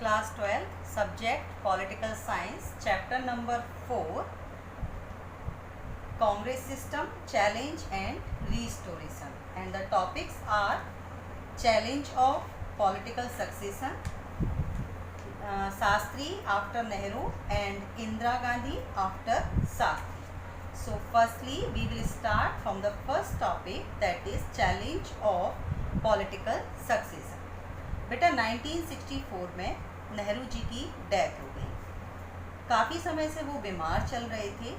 Class 12, Subject Political Science, Chapter number 4, Congress System, Challenge and Restoration. And the topics are Challenge of Political Succession, Shastri after Nehru and Indira Gandhi after Shastri. So firstly we will start from the first topic, that is Challenge of Political Succession. बेटा 1964 में नेहरू जी की death हो गई। काफ़ी समय से वो बीमार चल रहे थे,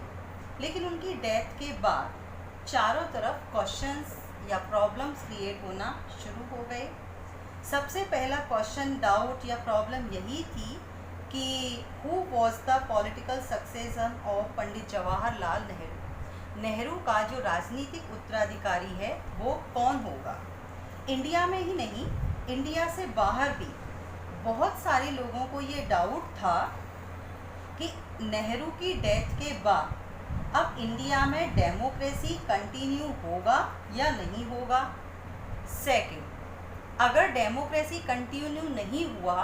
लेकिन उनकी डेथ के बाद चारों तरफ क्वेश्चंस या प्रॉब्लम्स क्रिएट होना शुरू हो गए। सबसे पहला क्वेश्चन, डाउट या प्रॉब्लम यही थी कि who was the political successor of Pandit Jawaharlal Nehru. Nehru का जो राजनीतिक उत्तराधिकारी है वो कौन होगा। इंडिया में ही नहीं, इंडिया से बाहर भी बहुत सारे लोगों को ये डाउट था कि नेहरू की डेथ के बाद अब इंडिया में डेमोक्रेसी कंटिन्यू होगा या नहीं होगा। सेकंड, अगर डेमोक्रेसी कंटिन्यू नहीं हुआ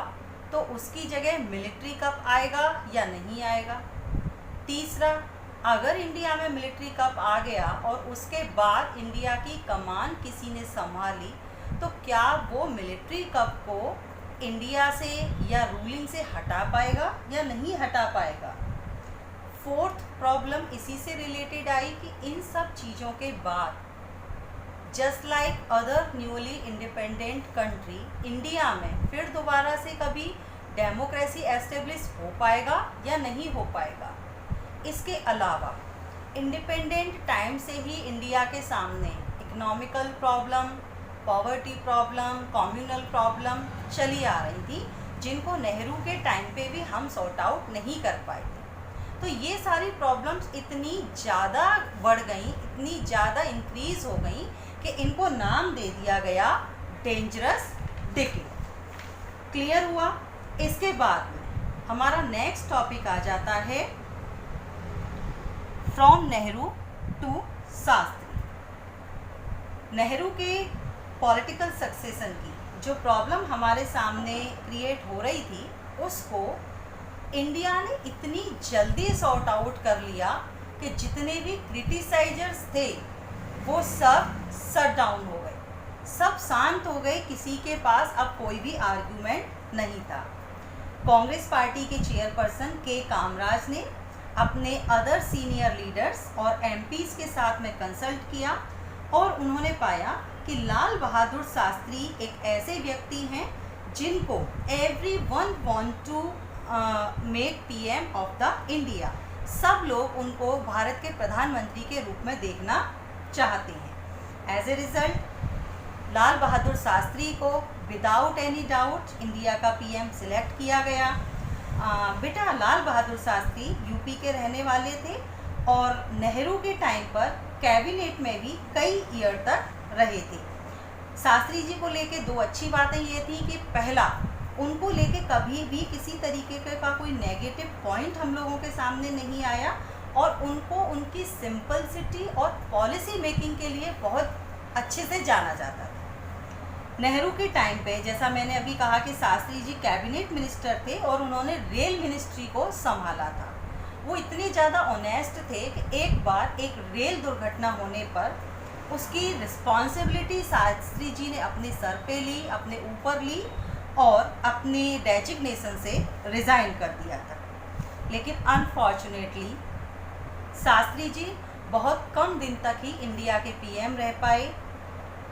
तो उसकी जगह मिलिट्री कब आएगा या नहीं आएगा। तीसरा, अगर इंडिया में मिलिट्री कप आ गया और उसके बाद इंडिया की कमान किसी ने संभाली तो क्या वो मिलिट्री कप को इंडिया से या रूलिंग से हटा पाएगा या नहीं हटा पाएगा। फोर्थ प्रॉब्लम इसी से रिलेटेड आई कि इन सब चीज़ों के बाद just like other newly independent country, India में फिर दोबारा से कभी डेमोक्रेसी एस्टेब्लिश हो पाएगा या नहीं हो पाएगा। इसके अलावा इंडिपेंडेंट टाइम से ही इंडिया के सामने economical problem, poverty problem, communal problem चली आ रही थी, जिनको नेहरू के टाइम पे भी हम सॉर्ट आउट नहीं कर पाए थे। तो ये सारी प्रॉब्लम्स इतनी ज़्यादा बढ़ गई, इतनी ज़्यादा इंक्रीज हो गई कि इनको नाम दे दिया गया डेंजरस डिक्लेयर। क्लियर हुआ। इसके बाद में हमारा नेक्स्ट टॉपिक आ जाता है फ्रॉम नेहरू टू शास्त्री। नेहरू के पॉलिटिकल सक्सेशन की जो प्रॉब्लम हमारे सामने क्रिएट हो रही थी, उसको इंडिया ने इतनी जल्दी सॉर्ट आउट कर लिया कि जितने भी क्रिटिसाइजर्स थे वो सब शट डाउन हो गए, सब शांत हो गए, किसी के पास अब कोई भी आर्गुमेंट नहीं था। कांग्रेस पार्टी के चेयरपर्सन के कामराज ने अपने अदर सीनियर लीडर्स और एमपीज के साथ में कंसल्ट किया और उन्होंने पाया कि लाल बहादुर शास्त्री एक ऐसे व्यक्ति हैं जिनको everyone want to make PM of the India. सब लोग उनको भारत के प्रधानमंत्री के रूप में देखना चाहते हैं। As a result Lal Bahadur Shastri को विदाउट एनी डाउट इंडिया का पीएम सिलेक्ट किया गया। बेटा लाल बहादुर शास्त्री यूपी के रहने वाले थे और नेहरू के टाइम पर कैबिनेट में भी कई ईयर तक रहे थे। शास्त्री जी को लेके दो अच्छी बातें ये थी कि पहला, उनको लेके कभी भी किसी तरीके का कोई नेगेटिव पॉइंट हम लोगों के सामने नहीं आया और उनको उनकी सिंपलिसिटी और पॉलिसी मेकिंग के लिए बहुत अच्छे से जाना जाता था। नेहरू के टाइम पे जैसा मैंने अभी कहा कि शास्त्री जी कैबिनेट मिनिस्टर थे और उन्होंने रेल मिनिस्ट्री को संभाला था। वो इतने ज़्यादा ऑनेस्ट थे कि एक बार एक रेल दुर्घटना होने पर उसकी रिस्पॉन्सिबिलिटी शास्त्री जी ने अपने सर पे ली, अपने ऊपर ली और अपने डेजिग्नेशन से रिज़ाइन कर दिया था। लेकिन अनफॉर्चुनेटली शास्त्री जी बहुत कम दिन तक ही इंडिया के पीएम रह पाए,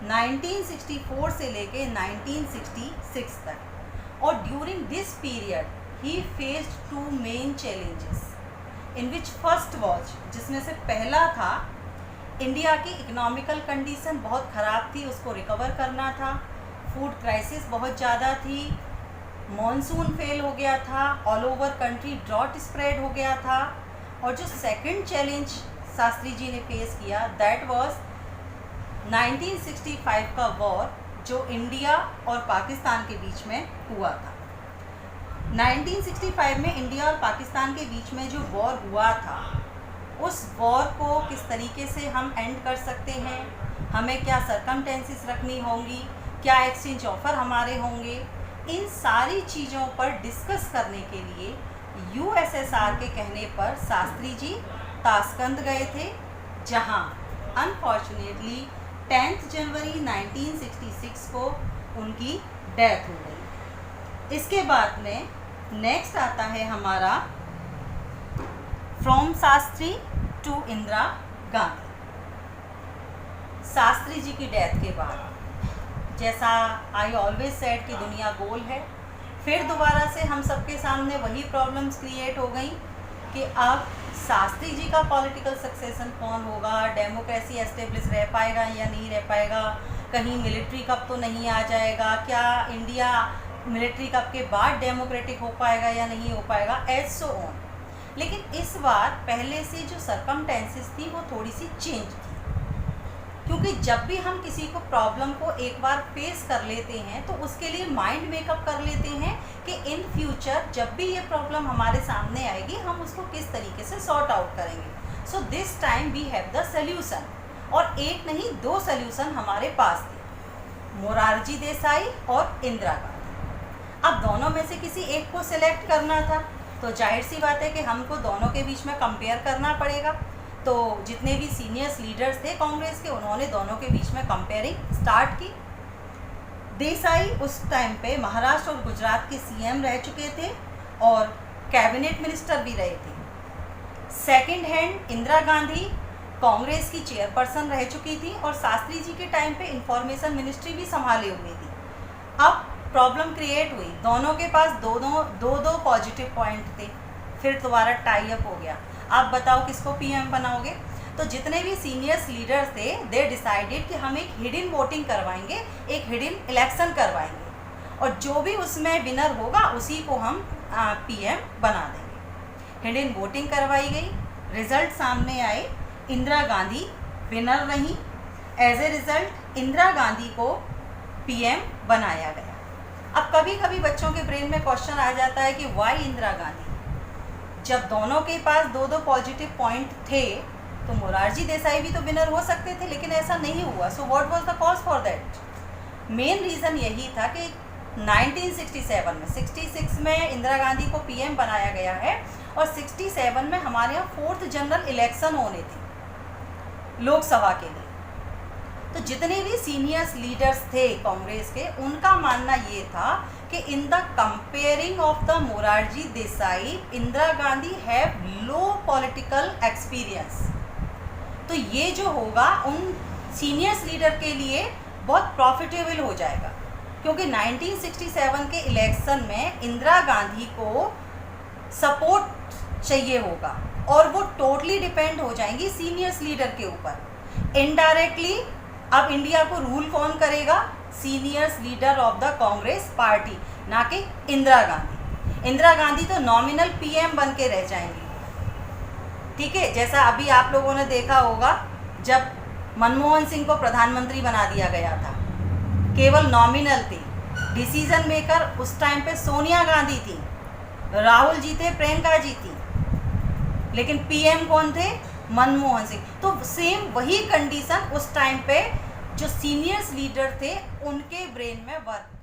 1964 से लेके 1966 तक। और during this period he faced two main challenges in which first was, जिसमें से पहला था इंडिया की इकोनॉमिकल कंडीशन बहुत ख़राब थी, उसको रिकवर करना था। फूड क्राइसिस बहुत ज़्यादा थी, मॉनसून फेल हो गया था, all over country drought spread हो गया था। और जो सेकंड चैलेंज शास्त्री जी ने फेस किया दैट वाज 1965 का वॉर, जो इंडिया और पाकिस्तान के बीच में हुआ था। 1965 में इंडिया और पाकिस्तान के बीच में जो वॉर हुआ था, उस वॉर को किस तरीके से हम एंड कर सकते हैं, हमें क्या सरकमटेंसेस रखनी होंगी, क्या एक्सचेंज ऑफर हमारे होंगे। इन सारी चीज़ों पर डिस्कस करने के लिए यूएसएसआर के कहने पर शास्त्री जी ताशकंद गए थे, जहां अनफॉर्चुनेटली 10 जनवरी 1966 को उनकी डेथ हो गई। इसके बाद में नेक्स्ट आता है हमारा फ्रॉम शास्त्री टू इंदिरा गांधी। शास्त्री जी की डेथ के बाद, जैसा आई ऑलवेज सेड कि दुनिया गोल है, फिर दोबारा से हम सबके सामने वही प्रॉब्लम्स क्रिएट हो गई कि अब शास्त्री जी का पॉलिटिकल सक्सेशन कौन होगा, डेमोक्रेसी एस्टेब्लिश रह पाएगा या नहीं रह पाएगा, कहीं मिलिट्री कप तो नहीं आ जाएगा, क्या इंडिया मिलिट्री कप के बाद डेमोक्रेटिक हो पाएगा या नहीं हो पाएगा, एज सो ऑन। लेकिन इस बार पहले से जो सरकमटेंसेस थी वो थोड़ी सी चेंज थी, क्योंकि जब भी हम किसी को प्रॉब्लम को एक बार फेस कर लेते हैं तो उसके लिए माइंड मेकअप कर लेते हैं कि इन फ्यूचर जब भी ये प्रॉब्लम हमारे सामने आएगी हम उसको किस तरीके से सॉर्ट आउट करेंगे। So this time we have the solution, और एक नहीं दो सल्यूशन हमारे पास थे, मोरारजी देसाई और इंदिरा गांधी। अब दोनों में से किसी एक को सिलेक्ट करना था, तो जाहिर सी बात है कि हमको दोनों के बीच में कंपेयर करना पड़ेगा। तो जितने भी सीनियर्स लीडर्स थे कांग्रेस के, उन्होंने दोनों के बीच में कंपेयरिंग स्टार्ट की। देसाई उस टाइम पे महाराष्ट्र और गुजरात के सीएम रह चुके थे और कैबिनेट मिनिस्टर भी रहे थे। सेकंड हैंड इंदिरा गांधी कांग्रेस की चेयरपर्सन रह चुकी थी और शास्त्री जी के टाइम पे इंफॉर्मेशन मिनिस्ट्री भी संभाले हुए थी। अब प्रॉब्लम क्रिएट हुई, दोनों के पास दो पॉजिटिव पॉइंट थे, फिर दोबारा टाई अप हो गया। आप बताओ किसको पीएम बनाओगे। तो जितने भी सीनियर्स लीडर्स थे दे डिसाइडेड कि हम एक हिडन वोटिंग करवाएंगे, एक हिडन इलेक्शन करवाएंगे, और जो भी उसमें विनर होगा उसी को हम पीएम बना देंगे। हिडन वोटिंग करवाई गई, रिजल्ट सामने आए, इंदिरा गांधी विनर रही। As a result Indira Gandhi को पीएम बनाया गया। अब कभी कभी बच्चों के ब्रेन में क्वेश्चन आ जाता है कि वाई इंदिरा गांधी, जब दोनों के पास दो पॉजिटिव पॉइंट थे तो मोरारजी देसाई भी तो विनर हो सकते थे, लेकिन ऐसा नहीं हुआ। So what was the cause for that? Main reason यही था कि 1967 में 66 में इंदिरा गांधी को पीएम बनाया गया है और 67 में हमारे यहाँ 4th जनरल इलेक्शन होने थे लोकसभा के लिए। तो जितने भी सीनियर्स लीडर्स थे कांग्रेस के, उनका मानना ये था कि in the comparing of the Morarji Desai, Indira Gandhi have low political experience. तो ये जो होगा उन सीनियर्स लीडर के लिए बहुत प्रॉफिटेबल हो जाएगा, क्योंकि 1967 के इलेक्शन में इंदिरा गांधी को सपोर्ट चाहिए होगा और वो टोटली डिपेंड हो जाएंगी सीनियर्स लीडर के ऊपर। इनडायरेक्टली अब इंडिया को रूल कौन करेगा? Seniors leader of the Congress party, ना कि इंदिरा गांधी। इंदिरा गांधी तो नॉमिनल पीएम बन के रह जाएंगी, ठीक है। जैसा अभी आप लोगों ने देखा होगा जब मनमोहन सिंह को प्रधानमंत्री बना दिया गया था, केवल नॉमिनल थी। डिसीजन मेकर उस टाइम पे सोनिया गांधी थी, राहुल जी थे, प्रियंका जी थी, लेकिन पीएम कौन थे? मनमोहन सिंह। तो सेम वही कंडीशन उस टाइम पे जो सीनियर्स लीडर थे उनके ब्रेन में वर्क